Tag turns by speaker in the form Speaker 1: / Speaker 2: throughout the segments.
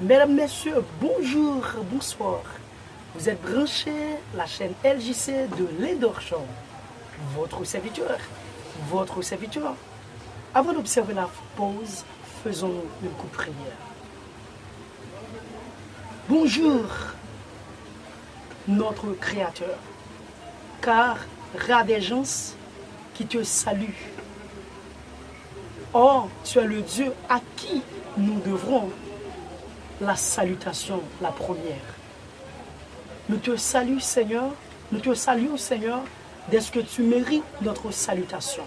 Speaker 1: Mesdames, Messieurs, bonjour, bonsoir. Vous êtes branchés la chaîne LJC de l'Edorchon. Votre serviteur. Avant d'observer la pause, faisons une coupe prière. Bonjour, notre Créateur, car il y a des gens qui te saluent. Or, tu es le Dieu à qui nous devrons la salutation, la première. Nous te saluons, Seigneur, dès que tu mérites notre salutation.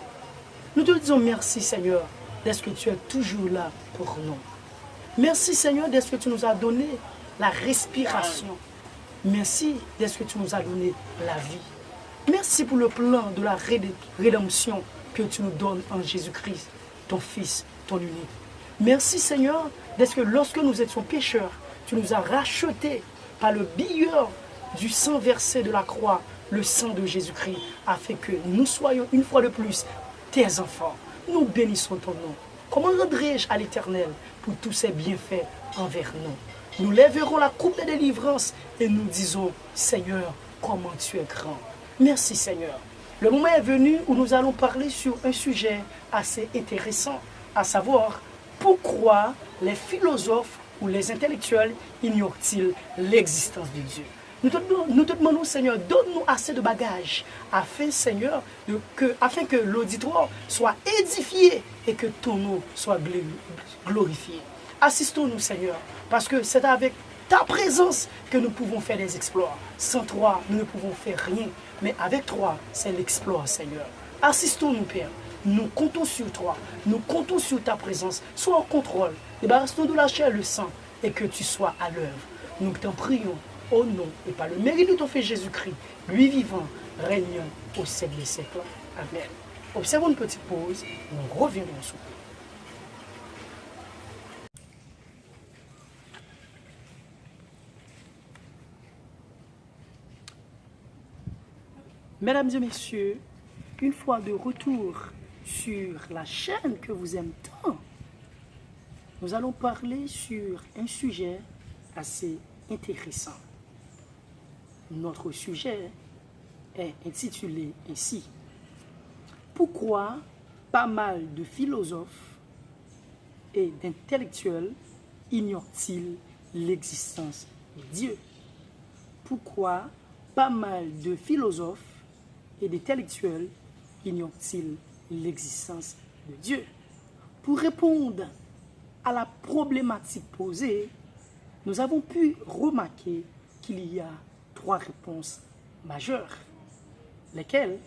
Speaker 1: Nous te disons merci, Seigneur, dès que tu es toujours là pour nous. Merci, Seigneur, dès que tu nous as donné la respiration. Merci dès que tu nous as donné la vie. Merci pour le plan de la rédemption que tu nous donnes en Jésus-Christ, ton Fils, ton unique. Merci, Seigneur, dès que lorsque nous étions pécheurs, tu nous as rachetés par le billeur du sang versé de la croix, le sang de Jésus-Christ, afin que nous soyons une fois de plus tes enfants. Nous bénissons ton nom. Comment rendrai-je à l'Éternel pour tous ses bienfaits envers nous? Nous lèverons la coupe de délivrance et nous disons, Seigneur, comment tu es grand. Merci, Seigneur. Le moment est venu où nous allons parler sur un sujet assez intéressant, à savoir pourquoi les philosophes ou les intellectuels ignorent-ils l'existence de Dieu. Nous te demandons, Seigneur, donne-nous assez de bagages afin, Seigneur, afin que l'auditoire soit édifié et que ton nom soit glorifié. Assistons-nous, Seigneur, parce que c'est avec ta présence que nous pouvons faire des exploits. Sans toi, nous ne pouvons faire rien. Mais avec toi, c'est l'exploit, Seigneur. Assistons-nous, Père. Nous comptons sur toi. Nous comptons sur ta présence. Sois en contrôle. Débarrasse-nous de la chair et le sang et que tu sois à l'œuvre. Nous t'en prions au nom et par le mérite de ton Fils Jésus-Christ, lui vivant, régnant au siècle des siècles. Amen. Observons une petite pause. Nous reviendrons sous peu. Mesdames et messieurs, une fois de retour sur la chaîne que vous aimez tant, nous allons parler sur un sujet assez intéressant. Notre sujet est intitulé ainsi: pourquoi pas mal de philosophes et d'intellectuels ignorent-ils l'existence de Dieu? Pourquoi pas mal de philosophes et d'intellectuels ignorent-ils l'existence de Dieu? Pour répondre à la problématique posée, nous avons pu remarquer qu'il y a trois réponses majeures, lesquelles,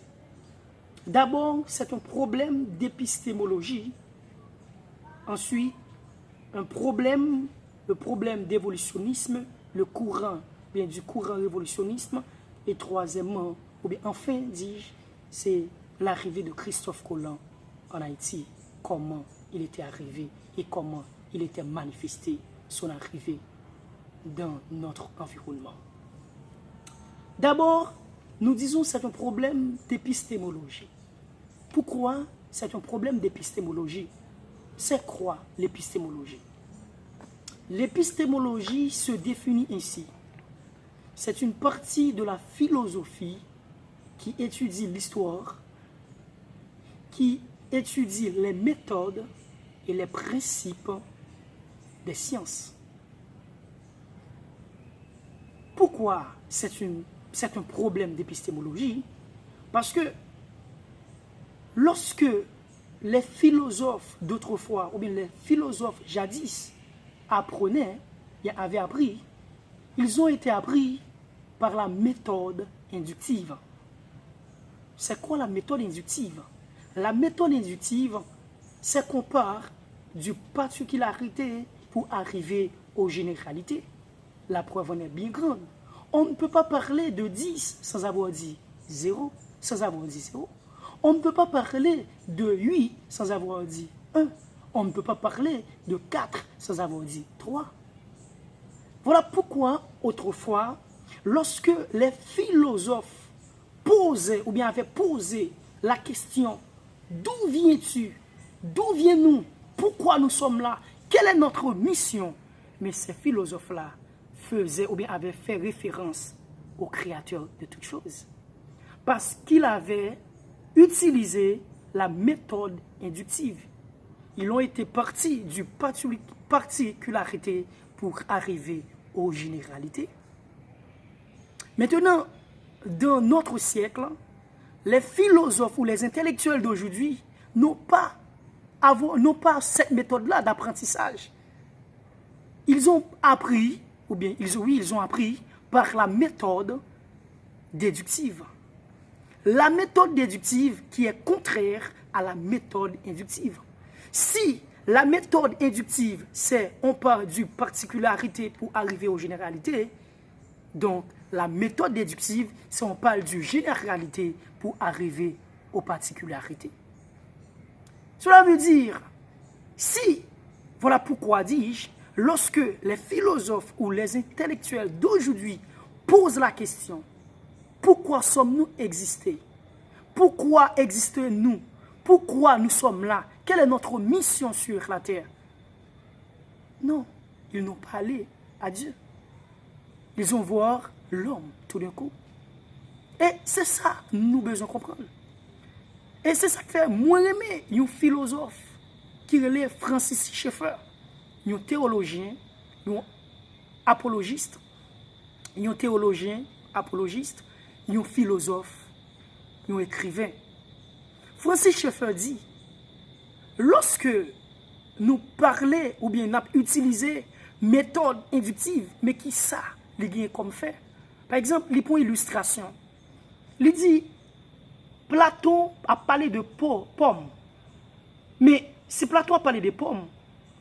Speaker 1: d'abord, c'est un problème d'épistémologie, ensuite, le problème d'évolutionnisme, du courant révolutionnisme, et troisièmement, ou bien enfin, dis-je, c'est l'arrivée de Christophe Colomb en Haïti, comment il était arrivé et comment il était manifesté son arrivée dans notre environnement. D'abord, nous disons que c'est un problème d'épistémologie. Pourquoi c'est un problème d'épistémologie? C'est quoi l'épistémologie? L'épistémologie se définit ainsi. C'est une partie de la philosophie qui étudie l'histoire, qui étudie les méthodes et les principes des sciences. Pourquoi c'est un problème d'épistémologie? Parce que lorsque les philosophes d'autrefois, ou bien les philosophes jadis avaient appris, ils ont été appris par la méthode inductive. C'est quoi la méthode inductive? La méthode inductive, c'est qu'on part du particularité pour arriver aux généralités. La preuve en est bien grande. On ne peut pas parler de 10 sans avoir dit 0, sans avoir dit 0. On ne peut pas parler de 8 sans avoir dit 1. On ne peut pas parler de 4 sans avoir dit 3. Voilà pourquoi, autrefois, lorsque les philosophes posaient ou bien avaient posé la question « D'où viens-tu? D'où viens-nous? Pourquoi nous sommes là? Quelle est notre mission ?» Mais ces philosophes-là faisaient ou bien avaient fait référence au créateur de toutes choses. Parce qu'il avait utilisé la méthode inductive. Ils ont été partis du particularité pour arriver aux généralités. Maintenant, dans notre siècle, les philosophes ou les intellectuels d'aujourd'hui n'ont pas cette méthode-là d'apprentissage. Ils ont appris, ou bien ils ont appris par la méthode déductive. La méthode déductive qui est contraire à la méthode inductive. Si la méthode inductive, c'est on part du particularité pour arriver aux généralités, donc la méthode déductive, c'est on parle du généralité pour arriver aux particularités. Cela veut dire, si, voilà pourquoi dis-je, lorsque les philosophes ou les intellectuels d'aujourd'hui posent la question, pourquoi sommes-nous existés? Pourquoi existons-nous? Pourquoi nous sommes là? Quelle est notre mission sur la terre? Non, ils n'ont pas allé à Dieu. Ils ont voir l'homme tout d'un coup. Et c'est ça nous besoin comprendre. Et c'est ça que fait moi aimer un philosophe qui relève Francis Schaeffer, un théologien, un apologiste, un philosophe, un écrivain. Francis Schaeffer dit, lorsque nous parlons ou bien nous utilisons méthode inductive, mais qui ça, les gagne comme fait. Par exemple, il prend illustration. Il dit, Platon a parlé de pommes. Mais si Platon a parlé de pommes,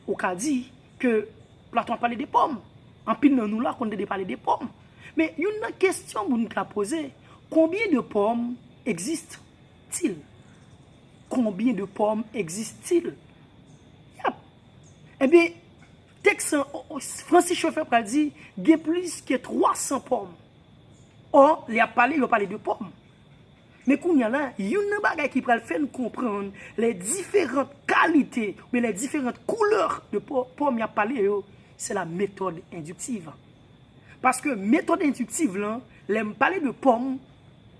Speaker 1: on a dit que Platon a parlé de pommes. En pile, nous là, qu'on a parlé de pommes. Mais il y a une question que nous avons posée. Combien de pommes existent-ils? Combien de pommes existent-ils? Yep. Eh bien, texte, Francis Schaeffer a dit qu'il y a plus que 300 pommes. Or, il a parlé de pommes. Mais quand il y a là, il y a une bagaille qui peut faire nous comprendre les différentes qualités, mais les différentes couleurs de pommes il a parlé, c'est la méthode inductive. Parce que méthode inductive, là, l'aime parler de pommes,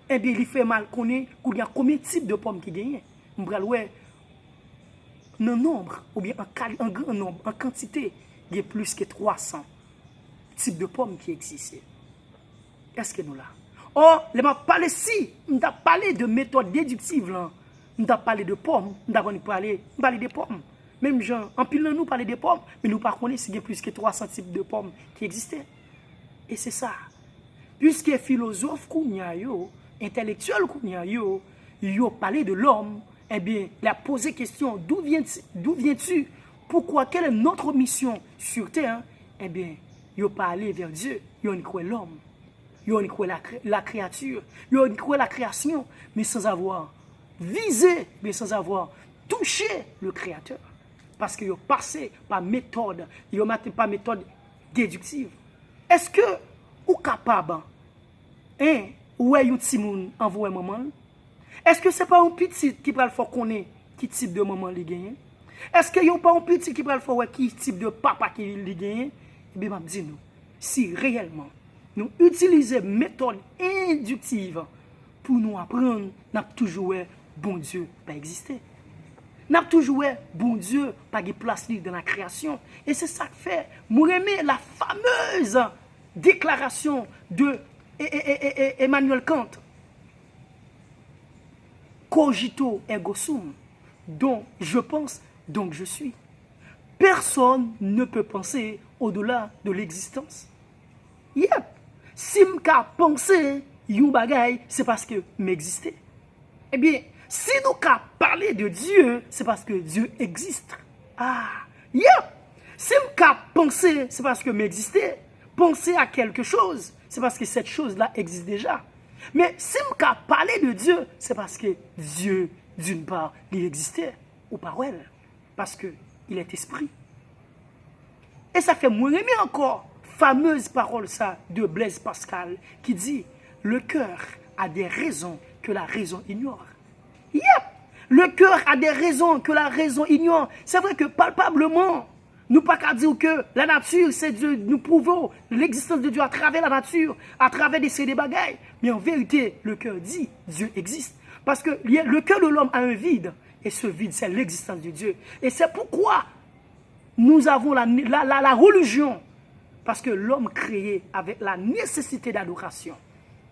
Speaker 1: eh bien, il fait mal connaître qu'il y a combien de types de pommes qui gagnent. On va ouais, un nombre, ou bien un grand nombre, en quantité, il y a plus que 300 types de pommes qui existent. Est-ce que nous là? Or, je parlé si, on a parlé de méthode déductive, on a parlé de pommes, on a parlé de pommes. Même gens, en pile nous parler de pommes, mais nous ne connaissons pas s'il y a plus que 300 types de pommes qui existaient. Et c'est ça. Puisque philosophe intellectuel yo parlé de l'homme, eh bien, il a posé question, d'où viens-tu? Pourquoi? Quelle est notre mission sur terre? Eh bien, il a parlé vers Dieu, il a cru l'homme. Il a cru la créature, il a cru la création, mais sans avoir visé, mais sans avoir touché le créateur. Parce qu'il a passé par méthode, il a pas méthode déductive. Est-ce que vous êtes capable, ou est un petit monde envoyer maman? Est-ce que ce n'est pas un petit qui peut le faire connaître qui type de maman il gagne? Est-ce que a pas un petit qui peut le faire qui type de papa qui il gagne? Eh bien, je dis nous, si réellement nous utilisons méthode inductive pour nous apprendre, nous avons toujours bon Dieu pas exister. Nous avons toujours bon Dieu pas de place dans la création. Et c'est ça que fait. Moi aimer la fameuse déclaration de Emmanuel Kant. Cogito ergo sum. Donc je pense, donc je suis. Personne ne peut penser au-delà de l'existence. Yep. Si je pense yon bagay, c'est parce que m'existe. Eh bien, si nous parler de Dieu, c'est parce que Dieu existe. Ah, yep. Si je pense, c'est parce que m'existe. Penser à quelque chose, c'est parce que cette chose-là existe déjà. Mais si je parler de Dieu, c'est parce que Dieu, d'une part, il existait, ou par elle, parce qu'il est esprit. Et ça fait moins aimer encore fameuse parole ça de Blaise Pascal qui dit le cœur a des raisons que la raison ignore. Yep, le cœur a des raisons que la raison ignore. C'est vrai que palpablement Nous pas qu'à dire que la nature, c'est Dieu. Nous prouvons l'existence de Dieu à travers la nature, à travers des bagailles. Mais en vérité, le cœur dit Dieu existe. Parce que le cœur de l'homme a un vide. Et ce vide, c'est l'existence de Dieu. Et c'est pourquoi nous avons la religion. Parce que l'homme créé avec la nécessité d'adoration.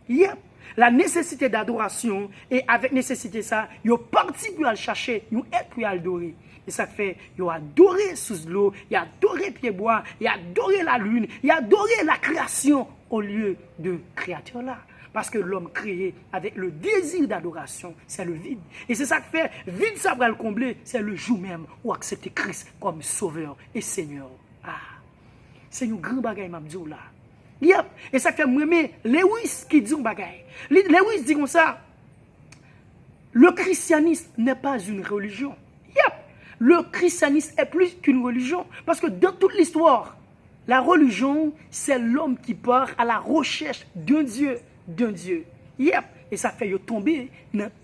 Speaker 1: Yep. La nécessité d'adoration. Et avec nécessité ça, il y a parti pour aller chercher, il y a pour adorer. Et ça fait, il a adoré sous l'eau, il a adoré pied-bois, il a adoré la lune, il a adoré la création au lieu de créateur là. Parce que l'homme créé avec le désir d'adoration, c'est le vide. Et c'est ça que fait, vide ça va le combler, c'est le jour même où accepter Christ comme sauveur et Seigneur. Ah, c'est une grande bagaille, m'abdou là. Yep. Et ça fait, moi, Lewis qui dit un bagaille. Lewis dit comme ça, le christianisme n'est pas une religion. Yep. Le christianisme est plus qu'une religion. Parce que dans toute l'histoire, la religion, c'est l'homme qui part à la recherche d'un Dieu. Yep. Et ça fait tomber,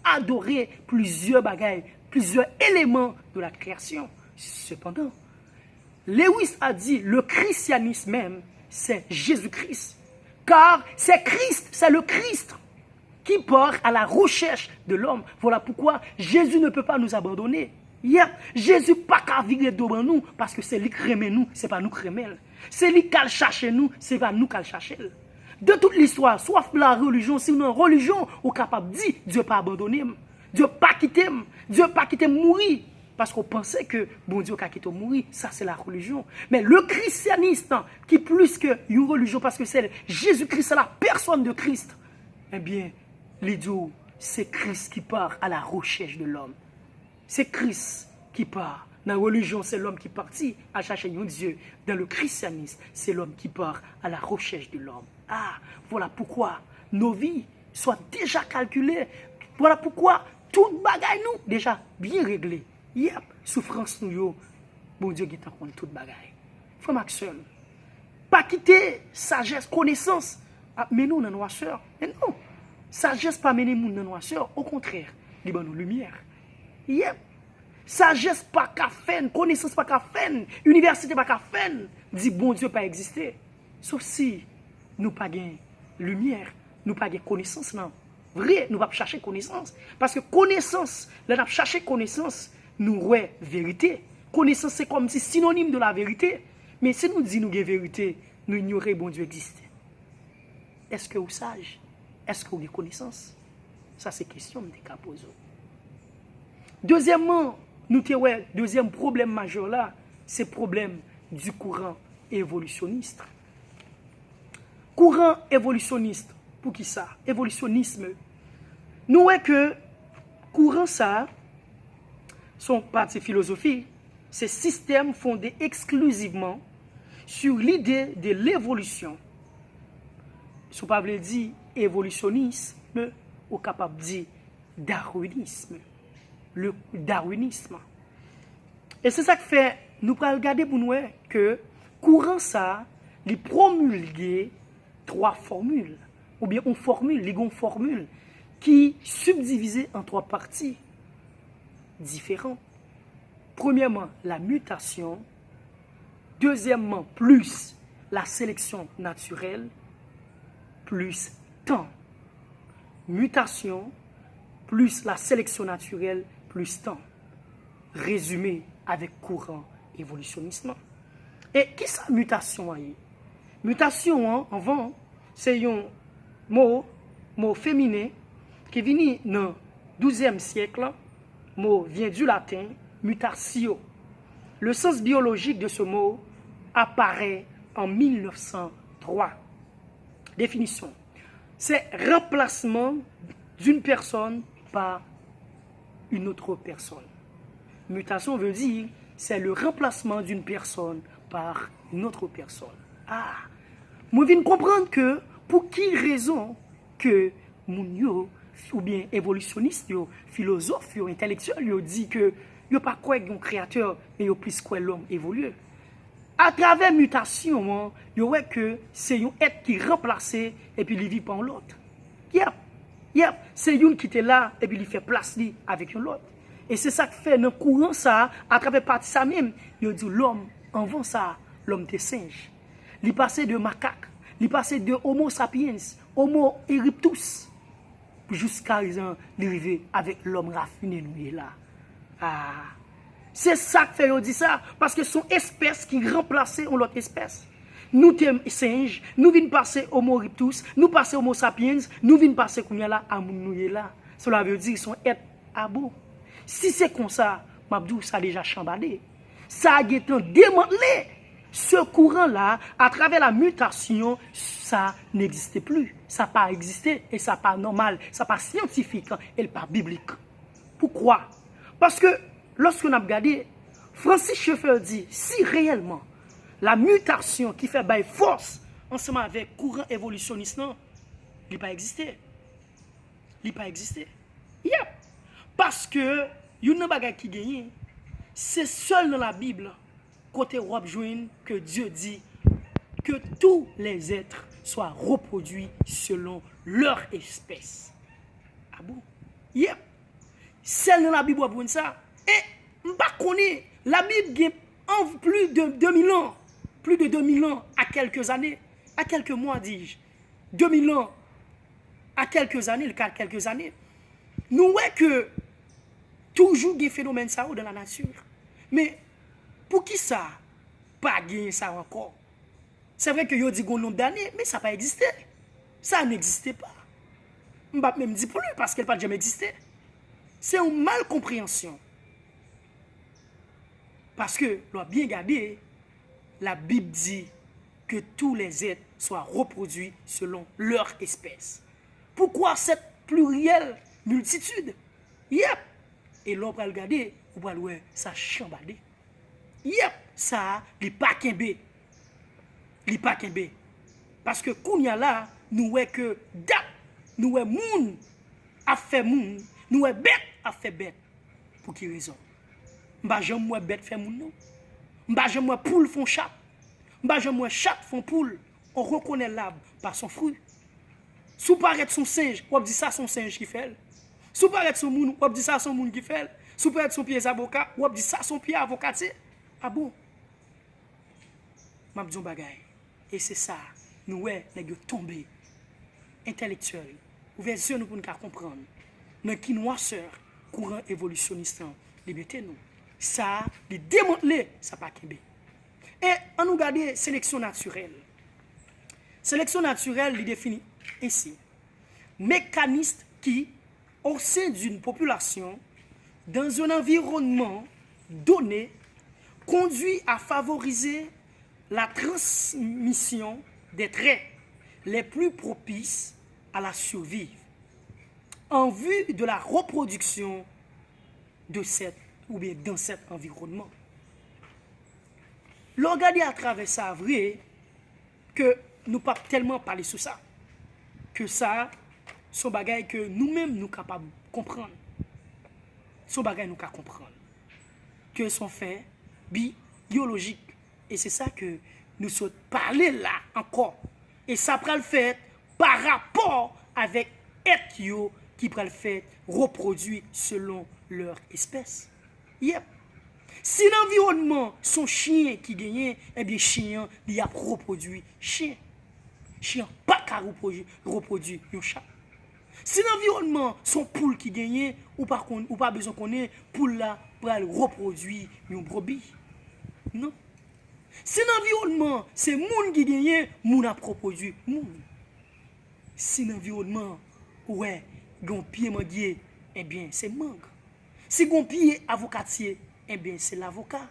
Speaker 1: adorer plusieurs bagailles, plusieurs éléments de la création. Cependant, Lewis a dit, le christianisme même, c'est Jésus-Christ. Car c'est Christ, c'est le Christ qui part à la recherche de l'homme. Voilà pourquoi Jésus ne peut pas nous abandonner. Yep. Jésus pas qu'à virer devant nous parce que c'est lui qui remet nous, c'est pas nous qui remet. C'est lui qui cherche nous, c'est pas nous qui cherche. De toute l'histoire, soit la religion, si nous religion, on est capable de dire Dieu pas abandonné, Dieu pas quitté, Dieu pas quitté mourir parce qu'on pensait que bon Dieu a quitté mourir, ça c'est la religion. Mais le christianisme qui plus que une religion parce que c'est Jésus-Christ, c'est la personne de Christ. Eh bien, les dieux, c'est Christ qui part à la recherche de l'homme. C'est Christ qui part. Dans la religion, c'est l'homme qui partit à chercher un Dieu. Dans le christianisme, c'est l'homme qui part à la recherche de l'homme. Ah, voilà pourquoi nos vies sont déjà calculées. Voilà pourquoi toute bagaille nous déjà bien réglée. Yep, souffrance nous, bon Dieu qui t'en compte toute bagaille. Frère Maxwell, pas quitter sagesse, connaissance, mais nous dans noirceur. Mais non, sagesse pas mener nous dans noirceur. Au contraire, il nous lumière. Yep. Sagesse pas qu'à faire, connaissance pas qu'à faire, université pas qu'à faire, dit bon Dieu pas exister. Sauf si nous pas gain lumière, nous pas gain connaissance non. Vrai, nous pas chercher connaissance parce que connaissance, là n'a chercher connaissance, nous ouais vérité. Connaissance c'est comme si synonyme de la vérité, mais si nous dit nous gain vérité, nous ignorer bon Dieu existe. Est-ce que vous sage? Est-ce que vous avez connaissance? Ça c'est question de cas poser. Deuxièmement, deuxième problème majeur là, c'est le problème du courant évolutionniste. Courant évolutionniste, pour qui ça? Évolutionnisme. Nous voyons que courant ça, son parti philosophie, c'est système fondé exclusivement sur l'idée de l'évolution. Si on ne peut pas dire évolutionnisme, on est capable de dire darwinisme. Le darwinisme. Et c'est ça que fait, nous pouvons regarder pour nous que courant ça, il promulgue trois formules, ou bien une formule qui subdivisée en trois parties différentes. Premièrement, la mutation. Deuxièmement, plus la sélection naturelle, plus temps. Mutation, plus la sélection naturelle, plus temps. Résumé avec courant évolutionnisme. Et qui est la mutation? Mutation, avant, c'est un mot féminin qui est venu dans le XIIe siècle. Le mot vient du latin, mutatio. Le sens biologique de ce mot apparaît en 1903. Définition. C'est remplacement d'une personne par une autre personne. Mutation veut dire c'est le remplacement d'une personne par une autre personne. Ah, moi je viens comprendre que pour qui raison que moun yo ou bien évolutionniste yo, philosophe yo, intellectuel yo dit que yo pas quoi un créateur mais yo plus quoi l'homme évolue. À travers mutation, yo ouais que c'est un être qui remplacé et puis il vit par l'autre. Yep, c'est une qui était là et puis il fait place avec l'autre. Et c'est ça que fait dans le courant ça, à travers partie ça même, il dit l'homme avant ça, l'homme était singe. Il passait de macaque, il passait de Homo sapiens, Homo erectus, jusqu'à arriver avec l'homme raffiné nous là. Ah. C'est ça que fait dit ça, parce que son espèce qui remplaçait l'autre espèce. Nous sommes singes, nous venons passer Homo erectus, nous passons Homo sapiens, nous venons passer comme là à nous là. Cela veut dire qu'ils sont être à bout. Si c'est comme ça, Mabdou, ça a déjà chambardé. Ça a été démantelé. Ce courant-là, à travers la mutation, ça n'existait plus. Ça n'a pas existé et ça n'a pas normal, ça n'a pas scientifique et pas biblique. Pourquoi? Parce que lorsqu'on a regardé, Francis Schaeffer dit, si réellement la mutation qui fait bail force ensemble avec courant évolutionniste, non, il n'a pas existé. Il n'a pas existé. Yep. Parce que, il y a une bagage qui gagne, c'est seul dans la Bible, côté Rob Joine, que Dieu dit que tous les êtres soient reproduits selon leur espèce. Ah bon? Yep. Seul dans la Bible, on ça. Et, la Bible a plus de 2000 ans. Plus de 2000 ans à quelques années, à quelques mois, dis-je. 2000 ans à quelques années, le cas de quelques années. Nous voyons que toujours des phénomènes ça dans la nature. Mais pour qui ça pas gagné ça encore? C'est vrai que yo dit qu'on nombre d'années, mais ça n'a pas existé. Ça n'existait pas. Je ne vais même dire plus parce qu'elle n'a pas jamais existé. C'est une malcompréhension. Parce que, l'on bien regardé, la Bible dit que tous les êtres soient reproduits selon leur espèce. Pourquoi cette plurielle multitude? Yep. Et l'on va regarder, on va voir ça chambardé. Yep. Ça, les pas kembe. Les pas kembe. Parce que kounya là, nous voyons que date, nous voyons moun a fait moun, nous voyons bête a fait bête. Pour qui raison? Mba j'aime moi bête fait moun non. Mba j'aime moi poule font chat. Mba j'aime moi chat font poule. On reconnaît l'arbre par son fruit. Sous paraît son singe, on dit ça son singe qui fait. Sous paraît son moun, on dit ça son moun qui fait. Sous paraît son pied avocat, on dit ça son pied avocatier. Ah bon? M'a dit bagay. Et c'est ça, nous ouais, les gars tombés intellectuels. Ouvrez les yeux nous pour nous comprendre. Dans qui noirceur courant évolutionniste liberté nous. Ça, les démanteler, ça pas kembe. Et on nous regarde sélection naturelle. Sélection naturelle, il définit ici. Mécanisme qui, au sein d'une population, dans un environnement donné, conduit à favoriser la transmission des traits les plus propices à la survie en vue de la reproduction de cette ou bien dans cet environnement. Regardez à travers ça, vrai, que nous ne pouvons pas tellement parler sur ça. Que ça, sont des bagages que nous-mêmes nous sommes capables de comprendre. Sont des bagages nous capables de comprendre. Que sont faits biologiques. Et c'est ça que nous sommes parler là encore. Et ça peut le faire par rapport avec êtres qui peut le faire reproduire selon leur espèce. Yep. Si l'environnement sont chiens qui gagnent, eh bien chien il a reproduit chien. Chien pas qu'à reproduire un chat. Si l'environnement sont poules qui gagnent ou pas besoin qu'on ait poule là pour reproduire un brebis. Non. Si l'environnement c'est moun qui gagne, moun a reproduit moun. Si l'environnement ouais, gon pied manguier, eh bien c'est mangue. Si gon pied avocatier, eh bien c'est l'avocat.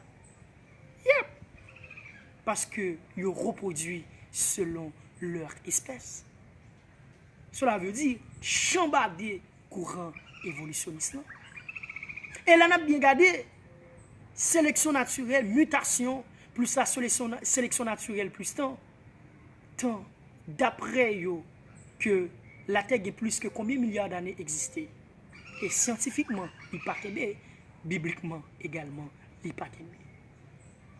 Speaker 1: Yep. Parce que ils reproduit selon leur espèce. Cela veut dire chambarder courant évolutionniste. Et là, on a bien regardé sélection naturelle, mutation, plus la sélection naturelle, plus tant d'après yo que la Terre est plus que combien de milliards d'années existait. Et scientifiquement, il n'est pas qu'aimé, bibliquement également, il n'est pas qu'aimé.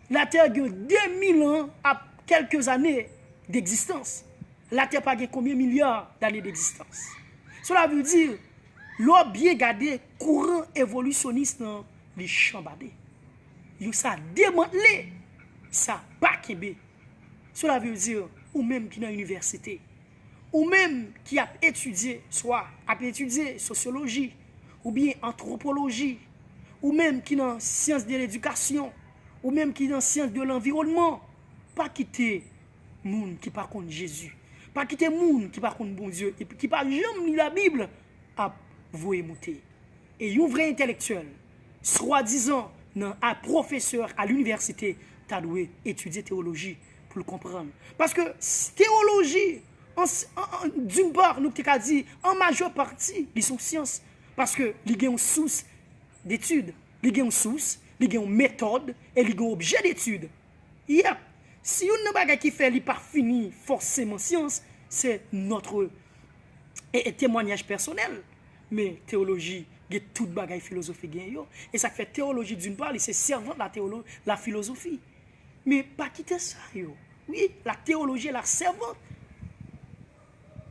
Speaker 1: La Terre a 2000 ans à quelques années d'existence. La Terre n'a pas combien de milliards d'années d'existence. Cela veut dire, l'on bien gardé courant évolutionniste dans les chambardés. Il ça démantelé ça pas kebe. Cela veut dire, ou même qui dans l'université, ou même qui a étudié, soit a étudié sociologie, ou bien anthropologie, ou même qui dans sciences de l'éducation, ou même qui dans sciences de l'environnement, pas quitter moun qui pas contre Jésus, pas quitter moun qui pas contre bon Dieu, et qui pas jamais lire la Bible, à voyer monter. Et un vrai intellectuel, soi-disant, un professeur à l'université, tu as dû étudier théologie pour le comprendre. Parce que théologie, d'une part, nous avons dit, en majeure partie, ils sont sciences. Parce que il y a une source d'études, il y a une source, il y a une méthode, et il y a un objet d'étude. Yep. Si on n'a pas qui fait, il pas fini forcément science, c'est notre témoignage personnel. Mais théologie, il y a toute bagaille philosophie. Et ça fait théologie d'une part, c'est servant de la philosophie. Mais pas quitter ça. Yo. Oui, la théologie est la servante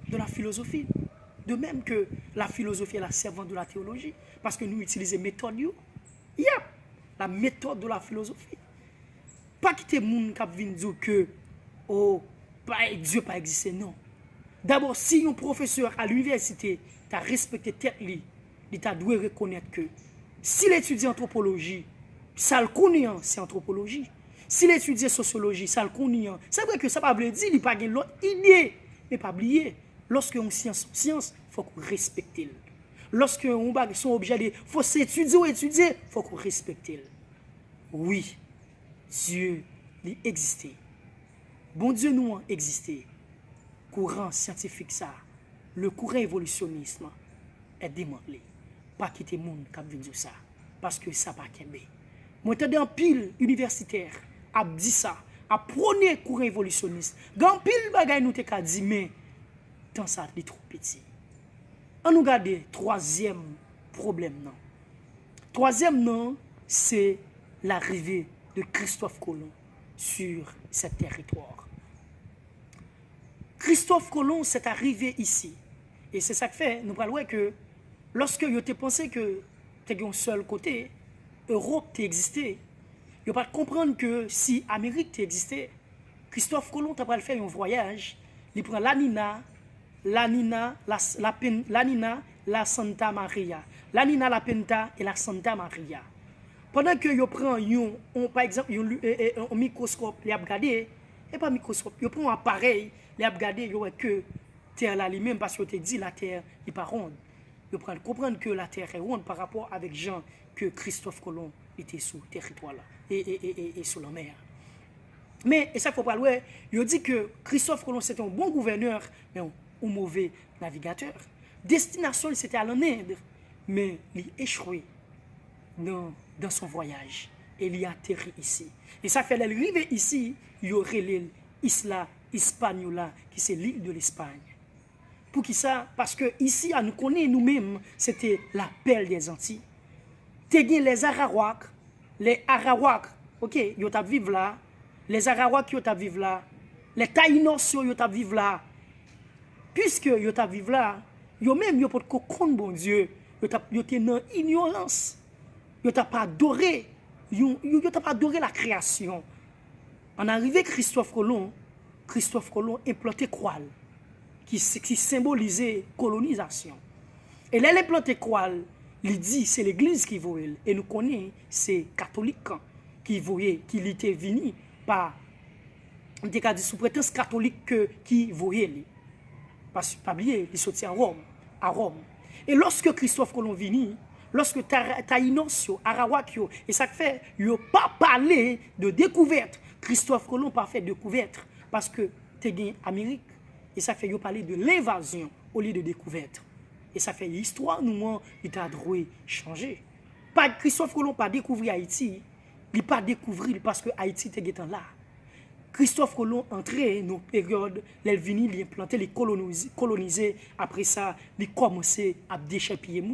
Speaker 1: de la philosophie. De même que la philosophie est la servante de la théologie. Parce que nous utilisons la méthode. Yep, la méthode de la philosophie. Pas quitter moun qui vient dire que oh, Dieu pas existé, non. D'abord, si un professeur à l'université t'a respecté tête li, il t'a dû reconnaître que s'il étudie anthropologie, ça le connaît, c'est anthropologie. S'il étudie sociologie, ça le connaît. C'est vrai que ça pas veut dire il pas l'autre idée, mais pas oublier, lorsque on science, il faut qu'on respecte. Lorsque on bag son objet, il faut s'étudier ou étudier, il faut qu'on respecte. Oui. Dieu il existait. Bon Dieu nous a existé. Courant scientifique ça, le courant évolutionnisme est démantelé. Pas quitter le monde qui vient dire ça. Parce que ça pas kembe. Moi j'étais en pile universitaire a dit ça, a prôné courant évolutionniste. Gan pile bagay nous te ka dit mais tant ça est trop petit. On nous regarde troisième problème non. Troisième non, c'est l'arrivée de Christophe Colomb sur ce territoire. Christophe Colomb s'est arrivé ici. Et c'est ça que fait, nous parlons que lorsque vous avez pensé que tu un seul côté, Europe existait, vous pas comprendre que si Amérique existait, Christophe Colomb a pas fait un voyage, il prend la Nina, la Santa Maria, la Nina, la Penta et la Santa Maria. Pendant que vous prenez par exemple un microscope, les regarder, et pas microscope, vous prenez un appareil, les regarder, vous voyez que Terre là lui-même parce que vous dit la Terre n'est pas ronde. Vous prenez comprendre que la Terre est ronde par rapport avec Jean que Christophe Colomb était sur le territoire là et sur la mer. Mais et ça faut pas louer, il dit que Christophe Colomb c'était un bon gouverneur mais un mauvais navigateur. Destination c'était à l'Inde, mais il échoué dans son voyage et il a atterri ici. Et ça fait l'arrivée ici, il y aurait l'Isla Hispaniola qui c'est l'île de l'Espagne. Pour qui ça? Parce que ici, à nous connaît nous-mêmes, c'était la perle des Antilles. T'es les Arawaks, ok, ils t'a vivre là, les Arawaks ils t'a vivre là, les Taïnos ils t'a vivre là. Puisque ils t'a vivre là, ils même ils pas comprendre bon Dieu, ils t'es dans ignorance. Ils t'a pas adoré, ils t'a pas adoré la création. En arrivé Christophe Colomb implanté Croix qui symbolisait colonisation. Et là, l'implanté Croix, il dit c'est l'église qui voyait. Et nous connaissons, c'est catholique qui voyait, qui était venu par, on dit sous prétexte catholique qui voyait. Parce que, pas oublier, il sortit à Rome. Et lorsque Christophe Colomb venu, lorsque Taïnos, Arawak, et ça fait, il n'a pas parlé de découverte. Christophe Colomb n'a pas fait de découverte parce que tu es en Amérique. Et ça fait, il a parlé de l'invasion au lieu de découverte. Et ça fait l'histoire, nous, il a droit changer. Pas Christophe Colomb n'a pas découvert Haïti. Il n'a pas découvert parce que Haïti était là. Christophe Colomb entré dans une période, il est venu, il a implanté, il a colonisé. Après ça, il a commencé à déchapiller.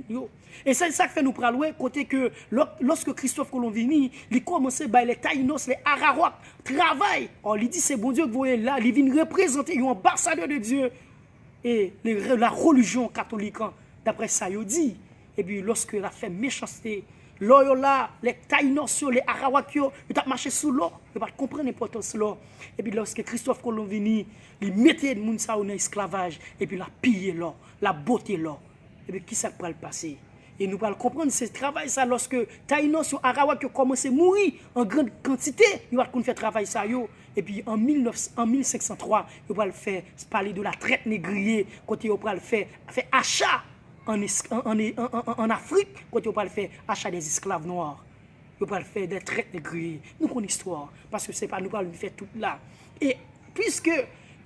Speaker 1: Et c'est ça qui fait nous parler, côté que lorsque Christophe Colomb venu, il a commencé à les Taïnos, les Arawaks, travail. Il dit c'est bon Dieu que vous voyez là, il vient représenter un ambassadeur de Dieu. Et la religion catholique, d'après ça, il dit. Et puis lorsque il a fait méchanceté, L'eau là, les Taïnos, les Arawak, ils ont marché sous l'eau. Ils ne pas comprendre l'importance de l'eau. Et puis lorsque Christophe Colomb venu, il mettait les gens dans l'esclavage. Et puis il a pillé l'eau, la beauté l'eau. Et puis qui ça peut le passer? Et nous allons comprendre ce travail ça lorsque Taïnos ou Arawak ont commencé à mourir en grande quantité. Ils vont faire travail ça. Et puis en 1503, ils vont faire parler de la traite négrier. Quand ils vont faire achat. En Afrique, quand on parle faire achat des esclaves noirs, on parle faire des traites négriers. Nous connaissons l'histoire, parce que ce n'est pas nous qui faire tout là. Et puisque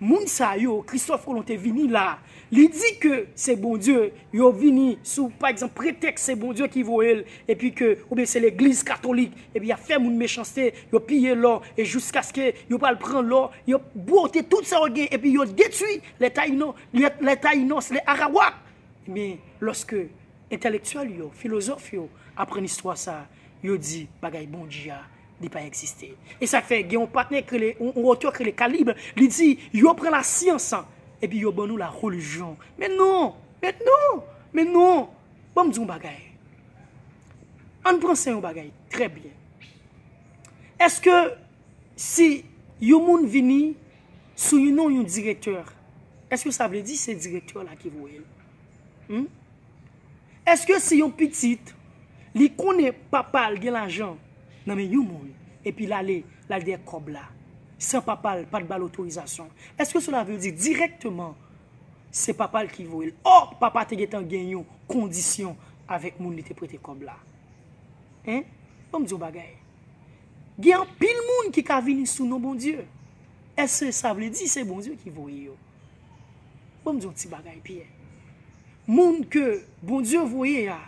Speaker 1: Mounsa yo, Christophe Colomb est venu là, il dit que c'est bon Dieu, il est venu sous, par exemple, prétexte c'est bon Dieu qui voit elle, et puis que, ou bien c'est l'église catholique, et puis il a fait une méchanceté, il a pillé l'or, et jusqu'à ce que, il va prendre l'or, il a boité tout ça, et puis il a détruit les Taïnos, les Arawaks. Mais lorsque intellectuels, philosophes apprennent l'histoire ça, ils disent bagay bon Dieu n'a pas existé. Et ça fait qu'il y a un partenaire un auteur qui les calibre, il dit ils prennent la science et puis ils nous la religion. Mais non. Bon me dire bagay. On prend ça un bagay très bien. Est-ce que si yon moun vini sous un directeur, est-ce que ça veut dire c'est directeur là qui voit? Est-ce que si yon petite, li connaît papa gen l'argent, non mais yon moun, et puis là des cob là, sans papa, pas de balle autorisation. Est-ce que cela veut dire directement, c'est papa qui voit? Oh, papa te gen gagnon condition avec moun li te prêté cob là. Hein? Bon Dieu bagay. Gen pile moun qui ka vini sous non bon Dieu. Est-ce que ça veut dire c'est bon Dieu qui voit yo? Bon Dieu petit bagay Pierre. Moun que bon Dieu voyait ya,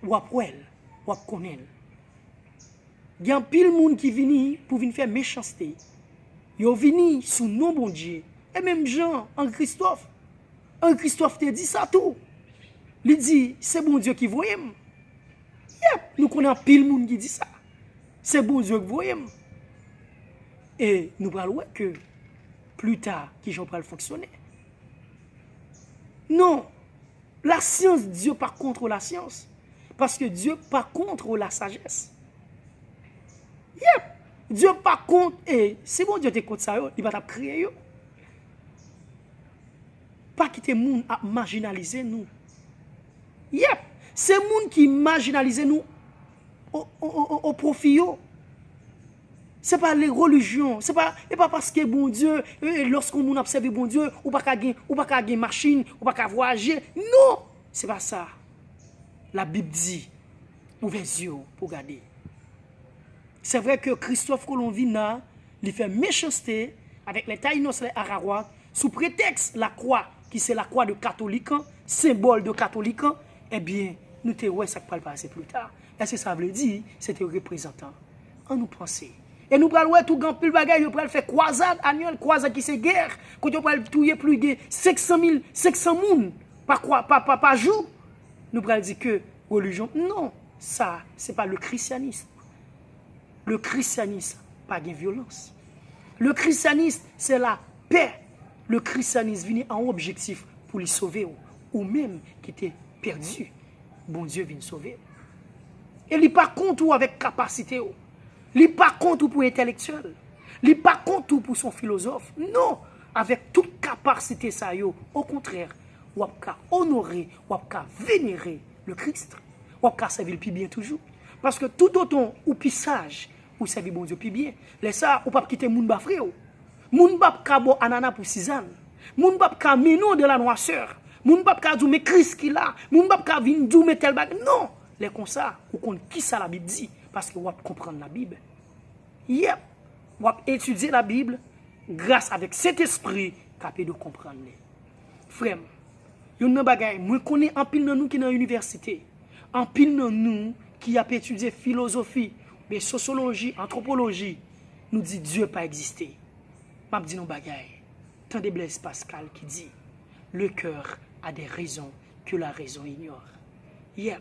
Speaker 1: wap wel, wap konel. Gen pile moun qui vini pour venir faire méchanceté. Yo vini sous non bon Dieu. Et même Jean, en Christophe te dit ça tout. Il dit c'est bon Dieu qui voyait. Yep, nous connaissons pile moun qui dit ça. C'est bon Dieu qui voyait. Et nous parlons que plus tard qui j'en parle fonctionner. Non, la science, Dieu pas contre la science. Parce que Dieu pas contre la sagesse. Yep. Dieu pas contre, et c'est bon Dieu te contre ça, il va créer. Pas quitter moun à marginaliser nous. Yep. C'est moun qui marginalise nous au profit. C'est pas les religions, c'est pas parce que bon Dieu, lorsqu'on observe bon Dieu, ou pas gagner machine, ou pas voyager. Non, c'est pas ça. La Bible dit, ouvrez les yeux pour regarder. C'est vrai que Christophe Colomb vient, il fait méchanceté avec les Taïnos et les Arawak sous prétexte la croix, qui c'est la croix de catholique, symbole de catholique. Eh bien, nous te ouais ça va passer plus tard. Est-ce que ça veut dire c'était représentant? On nous pensait. Et nous prenons tout grand pile bagay, nous prenons faire croisade annuelle, croisade qui c'est guerre, quand on prenons tuer plus de 500 moun par jour. Nous prenons dire que religion, non, ça c'est pas le christianisme. Le christianisme, pas de violence. Le christianisme, c'est la paix. Le christianisme vient en objectif pour les sauver ou même qui était perdu. Bon Dieu vient sauver. Et il n'est pas contre avec capacité. Il n'est pas contre pour intellectuel. Il n'est pas contre pour son philosophe. Non, avec toute capacité ça yo, au contraire, on va honorer, on va vénérer le Christ. On va servir le bien toujours. Parce que tout autant ou plus sage, ou servir bon Dieu plus bien. Les ça, on ne peut pas quitter moun ba frère. Moun ba ka bo anana pour 6 ans. Moun ba ka meno de la noisseur. Moun ba ka dou me Christ qui là. Moun ba ka vin dou me tel bag. Non, les comme ça, ou kon qui ça la Bible dit parce que on va comprendre la Bible. Yep, on va étudier la Bible grâce avec cet esprit capable de comprendre. Frère, yon nan bagay, moi connais en pile nan nous qui dans université. En pile nan nous qui a étudié philosophie, mais sociologie, anthropologie, nous dit Dieu pas existé. M'a dit non bagay. Tant de Blaise Pascal qui dit le cœur a des raisons que la raison ignore. Yeah.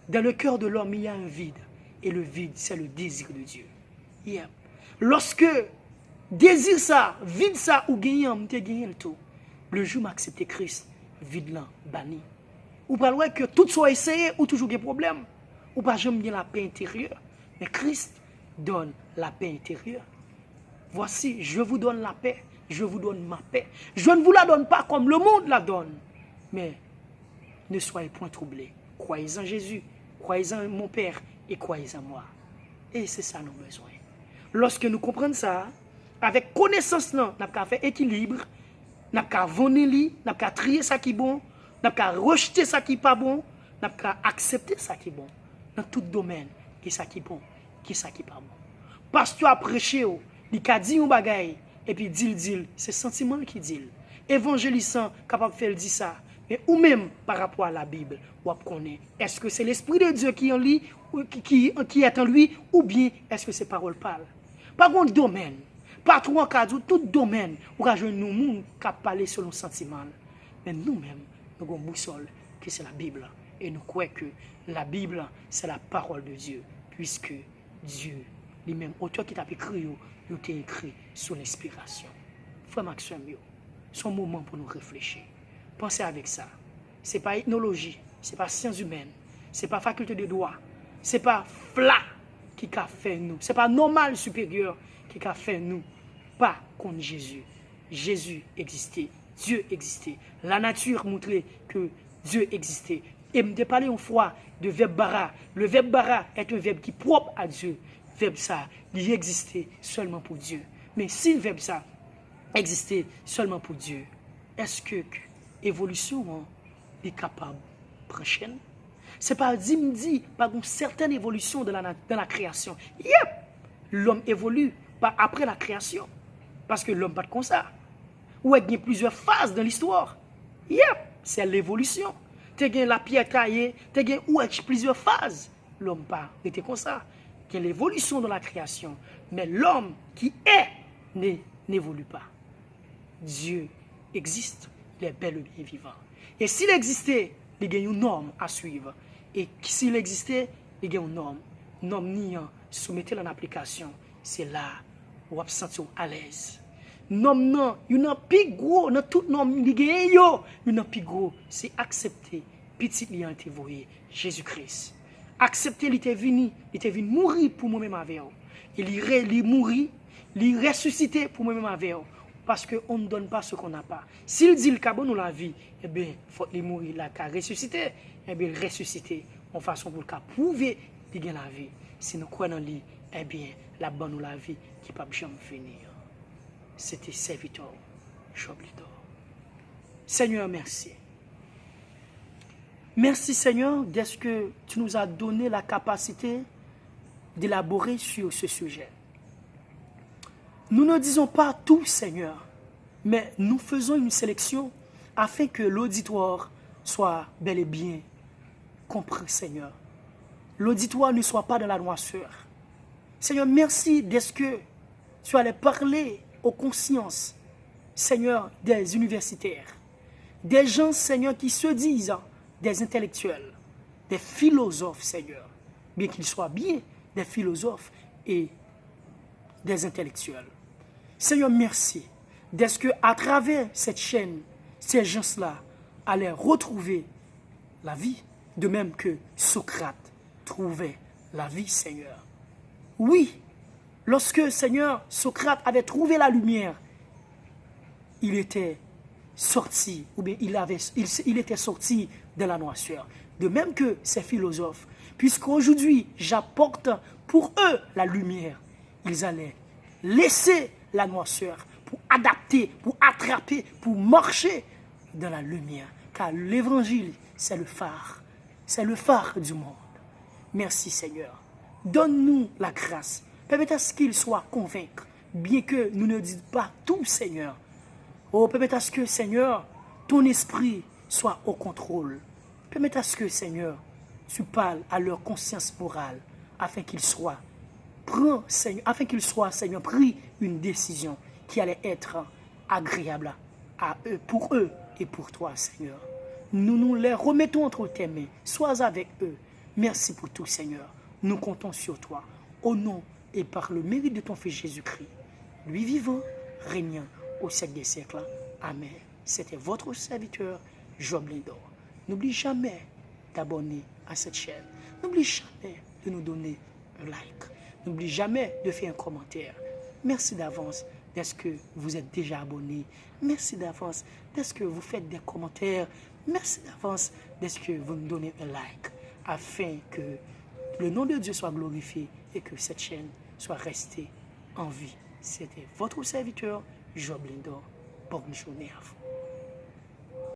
Speaker 1: Dans le cœur de l'homme, il y a un vide. Et le vide, c'est le désir de Dieu. Yeah. Lorsque désir ça, vide ça, ou gagnant, tu gagné tout. Le jour où m'accepte Christ, vide là, banni. Ou pas que tout soit essayé ou toujours des problèmes. ou pas jamais bien la paix intérieure. Mais Christ donne la paix intérieure. Voici, je vous donne la paix, je vous donne ma paix. Je ne vous la donne pas comme le monde la donne. Mais ne soyez point troublés. Croyez en Jésus, croyez en mon Père et croyez en moi. Et c'est ça nos besoins. Lorsque nous comprenons ça, avec connaissance, nous avons fait équilibre, nous avons venir, nous avons trier ça qui est bon, nous avons rejeter ça qui n'est pas bon, nous avons accepter ça qui est bon. Dans tout domaine, qui est ça qui est bon, qui est ça qui n'est pas bon. Pasteur a prêché, il a dit un bagay, et puis dit, c'est sentiment qui dit. Évangélisant, capable de faire dire ça. Mais ou même par rapport à la Bible, ou connaît, est-ce que c'est l'Esprit de Dieu qui est en lui, ou bien est-ce que c'est parole parle? Par contre, domaine, pas trop en cas tout domaine, où nous monde qui parler selon le sentiment. Mais nous-mêmes, nous avons une boussole, qui c'est la Bible. Et nous croyons que la Bible, c'est la parole de Dieu, puisque Dieu, lui-même, auteur qui t'a écrit, il t'a écrit sous l'inspiration. Frère Maxime, c'est un moment pour nous réfléchir. Pensez avec ça. Ce n'est pas ethnologie, ce n'est pas sciences humaines, ce n'est pas faculté de droit, ce n'est pas FLA qui a fait nous, ce n'est pas normal supérieur qui a fait nous. Pas contre Jésus. Jésus existait, Dieu existait. La nature montrait que Dieu existait. Et me parler une fois de verbe bara. Le verbe bara est un verbe qui est propre à Dieu. Verbe ça, il existait seulement pour Dieu. Mais si le verbe ça existait seulement pour Dieu, est-ce que l'évolution est capable prochaine? C'est pas dit par une certaine évolution dans la création. Yep! L'homme évolue pas après la création. Parce que l'homme pas comme ça. Ou il y a plusieurs phases dans l'histoire. Yep! C'est l'évolution. Tu as la pierre taillée, tu as plusieurs phases. L'homme pas était comme ça. Il y a l'évolution dans la création. Mais l'homme qui est n'évolue pas. Dieu existe, il est bel et bien vivant. Et s'il existait, il y a une norme à suivre. Et s'il existait, il y a une norme. Norme niant, soumettez-la en application. C'est là où vous vous sentez à l'aise. Norme non, il y a un plus gros, dans toute norme, il y a un plus gros, c'est accepter, petit lien été voyé, Jésus-Christ. Accepter, il était venu mourir pour moi-même avec vous. Il mourit, il ressuscité pour moi-même avec vous. Parce qu'on ne donne pas ce qu'on n'a pas. S'il dit le cabot nous la vie, eh bien, il faut qu'il mourir, il ressuscité, eh bien, il ressuscité en façon pour le prouver qu'il a la vie. Si nous croyons en lui, eh bien, la bonne ou la vie qui ne peut jamais venir. C'était serviteur, Job Lidor. Seigneur, merci. Merci, Seigneur, d'être que tu nous as donné la capacité d'élaborer sur ce sujet. Nous ne disons pas tout, Seigneur, mais nous faisons une sélection afin que l'auditoire soit bel et bien compris, Seigneur. L'auditoire ne soit pas dans la noirceur. Seigneur, merci d'être que tu allais parler aux consciences, Seigneur, des universitaires, des gens, Seigneur, qui se disent des intellectuels, des philosophes, Seigneur, bien qu'ils soient bien des philosophes et des intellectuels. Seigneur, merci d'être qu'à travers cette chaîne, ces gens-là allaient retrouver la vie, de même que Socrate trouvait la vie, Seigneur. Oui, lorsque, Seigneur, Socrate avait trouvé la lumière, il était sorti, ou bien il était sorti de la noirceur. De même que ces philosophes, puisqu'aujourd'hui, j'apporte pour eux la lumière, ils allaient laisser la noirceur pour adapter, pour attraper, pour marcher dans la lumière. Car l'évangile, c'est le phare du monde. Merci Seigneur. Donne-nous la grâce. Permets à ce qu'ils soient convaincus, bien que nous ne disions pas tout, Seigneur. Oh, permets à ce que, Seigneur, ton esprit soit au contrôle. Permets à ce que, Seigneur, tu parles à leur conscience morale, afin qu'ils soient Seigneur, pris une décision qui allait être agréable à eux, pour eux et pour toi, Seigneur. Nous nous les remettons entre tes mains. Sois avec eux. Merci pour tout, Seigneur. Nous comptons sur toi. Au nom et par le mérite de ton Fils Jésus-Christ, lui vivant, régnant au siècle des siècles. Amen. C'était votre serviteur, Job Lidor. N'oublie jamais d'abonner à cette chaîne. N'oublie jamais de nous donner un like. N'oublie jamais de faire un commentaire. Merci d'avance d'être que vous êtes déjà abonné. Merci d'avance d'être que vous faites des commentaires. Merci d'avance d'être que vous nous donnez un like afin que le nom de Dieu soit glorifié et que cette chaîne soit restée en vie. C'était votre serviteur, Job Lindor. Bonne journée à vous.